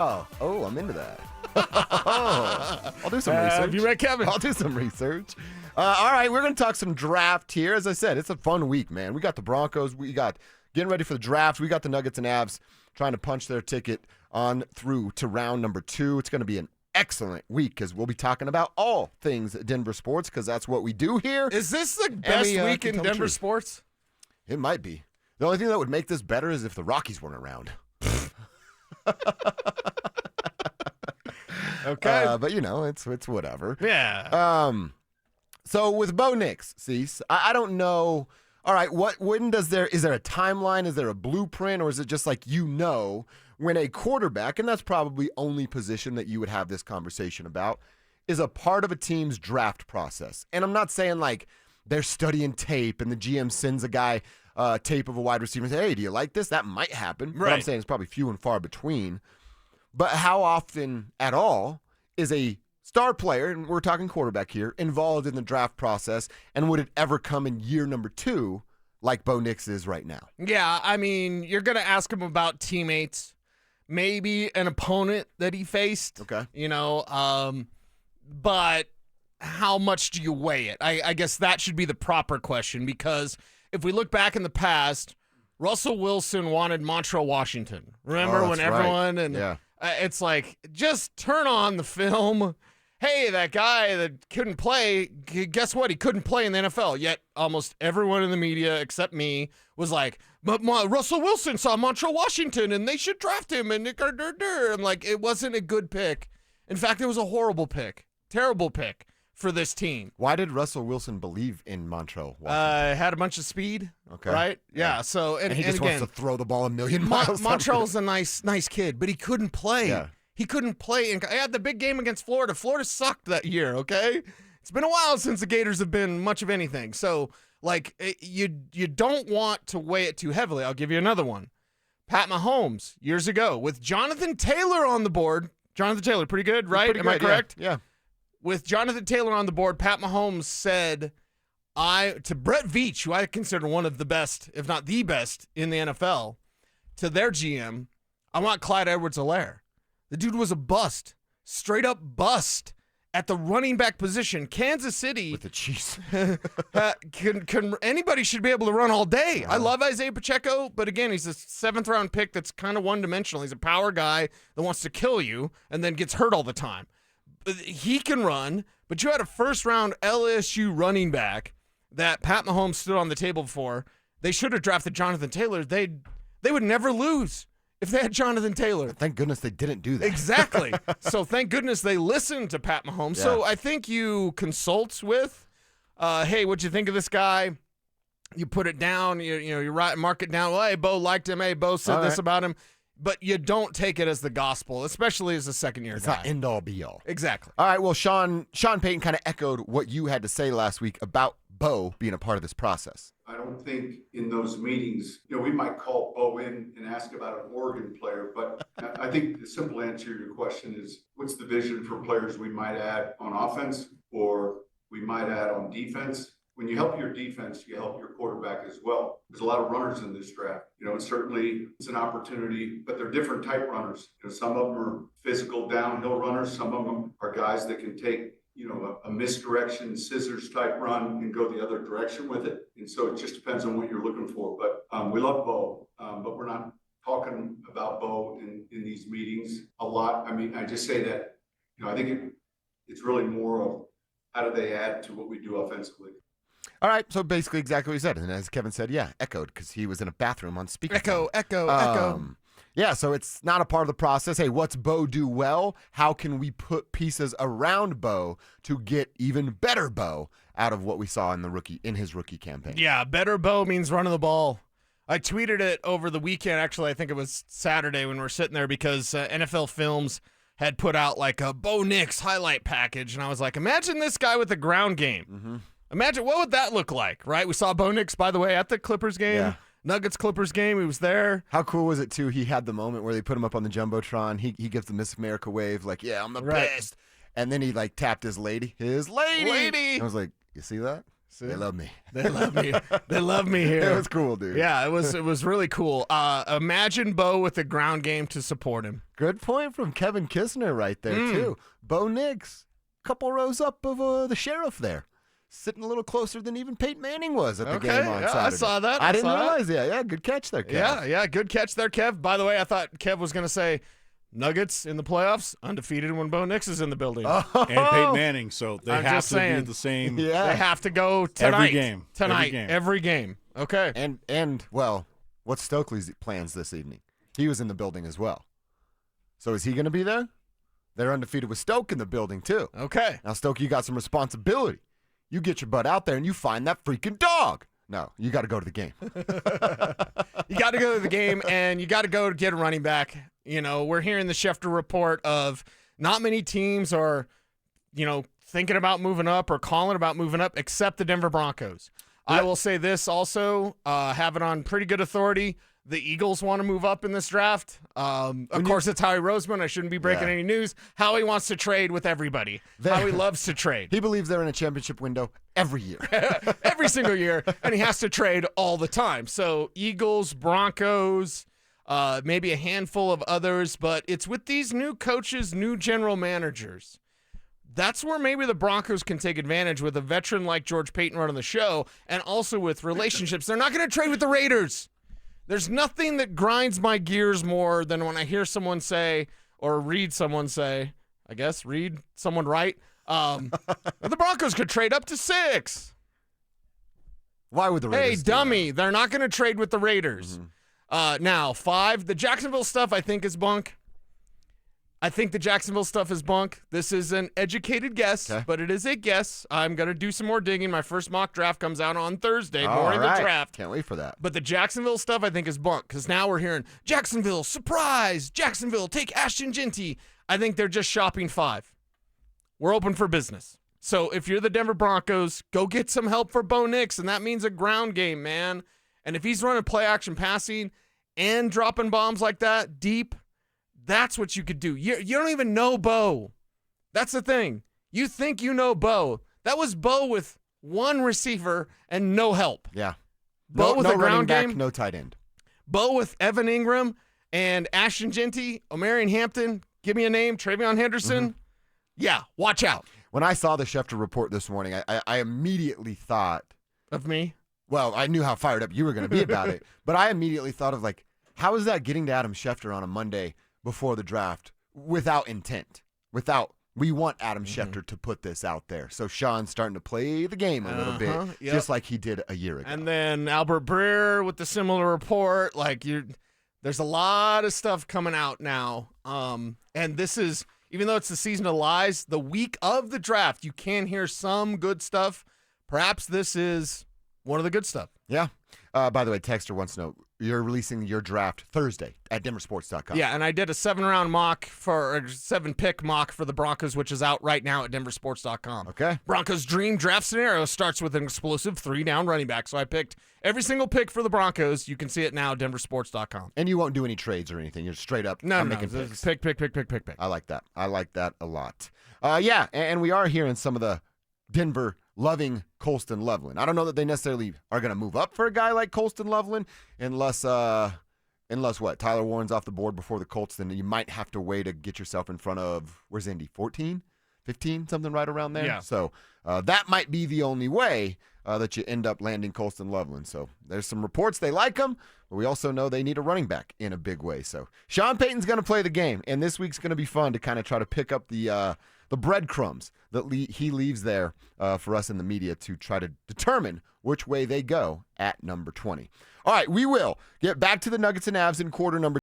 Oh, I'm into that. I'll do some research. Have you read Kevin? I'll do some research. All right, we're going to talk some draft here. As I said, it's a fun week, man. We got the Broncos. We got getting ready for the draft. We got the Nuggets and Avs trying to punch their ticket on through to round number 2. It's going to be an excellent week because we'll be talking about all things Denver sports because that's what we do here. Is this the best week in Denver sports? It might be. The only thing that would make this better is if the Rockies weren't around. Okay. But, it's whatever. Yeah. So with Bo Nix, Cease, I don't know. All right, is there a timeline? Is there a blueprint? Or is it just like when a quarterback, and that's probably only position that you would have this conversation about, is a part of a team's draft process? And I'm not saying like they're studying tape and the GM sends a guy tape of a wide receiver and say, hey, do you like this? That might happen. Right. But I'm saying it's probably few and far between. But how often at all is a star player, and we're talking quarterback here, involved in the draft process, and would it ever come in year number 2 like Bo Nix is right now? Yeah, I mean, you're going to ask him about teammates, maybe an opponent that he faced. Okay. But how much do you weigh it? I guess that should be the proper question because if we look back in the past, Russell Wilson wanted Montreal, Washington. Remember when everyone right. Yeah. It's like, just turn on the film. Hey, that guy that couldn't play, guess what? He couldn't play in the NFL. Yet almost everyone in the media except me was like, but Russell Wilson saw Montreal, Washington, and they should draft him. And I'm like, it wasn't a good pick. In fact, it was a horrible pick. Terrible pick for this team. Why did Russell Wilson believe in Montreal, Washington? Had a bunch of speed. Okay. Right? Yeah. So, and he just again, wants to throw the ball a million miles. Montreal's a nice kid, but he couldn't play. Yeah. He couldn't play. I had the big game against Florida. Florida sucked that year, okay? It's been a while since the Gators have been much of anything. So, like, you don't want to weigh it too heavily. I'll give you another one. Pat Mahomes, years ago, with Jonathan Taylor on the board. Jonathan Taylor, pretty good, right? Am I correct? Yeah. With Jonathan Taylor on the board, Pat Mahomes said to Brett Veach, who I consider one of the best, if not the best, in the NFL, to their GM, I want Clyde Edwards-Helaire. The dude was a bust, straight up bust at the running back position. Kansas City with the Chiefs. Anybody should be able to run all day. I love Isaiah Pacheco, but again, he's a 7th round pick that's kind of one-dimensional. He's a power guy that wants to kill you and then gets hurt all the time. But he can run, but you had a 1st round LSU running back that Pat Mahomes stood on the table for. They should have drafted Jonathan Taylor. They would never lose if they had Jonathan Taylor. Thank goodness they didn't do that. Exactly. So thank goodness they listened to Pat Mahomes. Yeah. So I think you consult with, hey, what'd you think of this guy? You put it down. You write, mark it down. Well, hey, Bo liked him. Hey, Bo said this about him. But you don't take it as the gospel, especially as a second-year guy. It's not end-all, be-all. Exactly. All right, well, Sean Payton kind of echoed what you had to say last week about Bo being a part of this process. I don't think in those meetings, we might call Bo in and ask about an Oregon player, but I think the simple answer to your question is, what's the vision for players we might add on offense or we might add on defense? When you help your defense, you help your quarterback as well. There's a lot of runners in this draft. And certainly it's an opportunity, but they're different type runners. Some of them are physical downhill runners. Some of them are guys that can take, a misdirection, scissors type run and go the other direction with it. And so it just depends on what you're looking for. But we love Bo, but we're not talking about Bo in these meetings a lot. I mean, I just say that, I think it's really more of how do they add to what we do offensively. All right, so basically exactly what you said. And as Kevin said, echoed because he was in a bathroom on speakerphone. Echo. Yeah, so it's not a part of the process. Hey, what's Bo do well? How can we put pieces around Bo to get even better Bo out of what we saw in his rookie campaign? Yeah, better Bo means running the ball. I tweeted it over the weekend. Actually, I think it was Saturday when we were sitting there because NFL Films had put out like a Bo Nix highlight package. And I was like, imagine this guy with a ground game. Mm-hmm. Imagine what would that look like, right? We saw Bo Nix, by the way, at the Clippers game. Yeah. Nuggets-Clippers game. He was there. How cool was it, too? He had the moment where they put him up on the Jumbotron. He gives the Miss America wave, like, yeah, I'm the best. And then he, tapped his lady. I was like, you see that? See? They love me. They love me. They love me here. It was cool, dude. Yeah, it was really cool. Imagine Bo with the ground game to support him. Good point from Kevin Kistner right there, too. Bo Nix, couple rows up of the sheriff there. Sitting a little closer than even Peyton Manning was at the game on Saturday. I saw that. I didn't realize that. Yeah, good catch there, Kev. Yeah, good catch there, Kev. By the way, I thought Kev was going to say Nuggets in the playoffs, undefeated when Bo Nix is in the building. Oh. And Peyton Manning, so they I'm have just to be saying. at the same. Yeah. They have to go tonight. Every game. Tonight. Every game. Okay. And well, what's Stokely's plans this evening? He was in the building as well. So is he going to be there? They're undefeated with Stoke in the building, too. Okay. Now, Stoke, you got some responsibility. You get your butt out there and you find that freaking dog. No, you got to go to the game. You got to go to the game, and you got to go to get a running back. You know, we're hearing the Schefter report of not many teams are, thinking about moving up or calling about moving up except the Denver Broncos. I will say this also, have it on pretty good authority. The Eagles want to move up in this draft. Of course, it's Howie Roseman. I shouldn't be breaking any news. Howie wants to trade with everybody. Howie loves to trade. He believes they're in a championship window every year. Every single year, and he has to trade all the time. So Eagles, Broncos, maybe a handful of others, but it's with these new coaches, new general managers. That's where maybe the Broncos can take advantage with a veteran like George Payton running the show, and also with relationships. They're not going to trade with the Raiders. There's nothing that grinds my gears more than when I hear someone say, or read someone say, read someone write, the Broncos could trade up to 6. Why would the Raiders? Hey, dummy, they're not going to trade with the Raiders. Now, 5, the Jacksonville stuff I think is bunk. I think the Jacksonville stuff is bunk. This is an educated guess, but it is a guess. I'm going to do some more digging. My first mock draft comes out on Thursday, morning of the draft. Can't wait for that. But the Jacksonville stuff I think is bunk, because now we're hearing Jacksonville, surprise, Jacksonville, take Ashton Genty. I think they're just shopping 5. We're open for business. So if you're the Denver Broncos, go get some help for Bo Nix, and that means a ground game, man. And if he's running play action passing and dropping bombs like that deep, that's what you could do. You don't even know Bo. That's the thing. You think you know Bo. That was Bo with one receiver and no help. Yeah. Bo with no a ground running back, game. no tight end. Bo with Evan Ingram and Ashton Genty, Omarion Hampton, give me a name, Travion Henderson. Yeah, watch out. When I saw the Schefter report this morning, I immediately thought of me. Well, I knew how fired up you were going to be about it, but I immediately thought of how is that getting to Adam Schefter on a Monday before the draft without intent? We want Adam Schefter to put this out there. So Sean's starting to play the game a little bit, just like he did a year ago. And then Albert Breer with the similar report. There's a lot of stuff coming out now. And this is, even though it's the season of lies, the week of the draft, you can hear some good stuff. Perhaps this is one of the good stuff. Yeah. By the way, Texter wants to know, you're releasing your draft Thursday at denversports.com. Yeah, and I did a 7-pick mock for the Broncos, which is out right now at denversports.com. Okay. Broncos' dream draft scenario starts with an explosive 3-down running back. So I picked every single pick for the Broncos. You can see it now at denversports.com. And you won't do any trades or anything. You're straight up making picks. Pick. I like that. I like that a lot. Yeah, and we are hearing some of the Denver loving Colston Loveland. I don't know that they necessarily are going to move up for a guy like Colston Loveland unless what? Tyler Warren's off the board before the Colts, then you might have to wait to get yourself in front of, where's Indy, 14, 15, something right around there? Yeah. So that might be the only way that you end up landing Colston Loveland. So there's some reports they like him, but we also know they need a running back in a big way. So Sean Payton's going to play the game, and this week's going to be fun to kind of try to pick up the breadcrumbs that he leaves there for us in the media to try to determine which way they go at number 20. All right, we will get back to the Nuggets and Avs in quarter number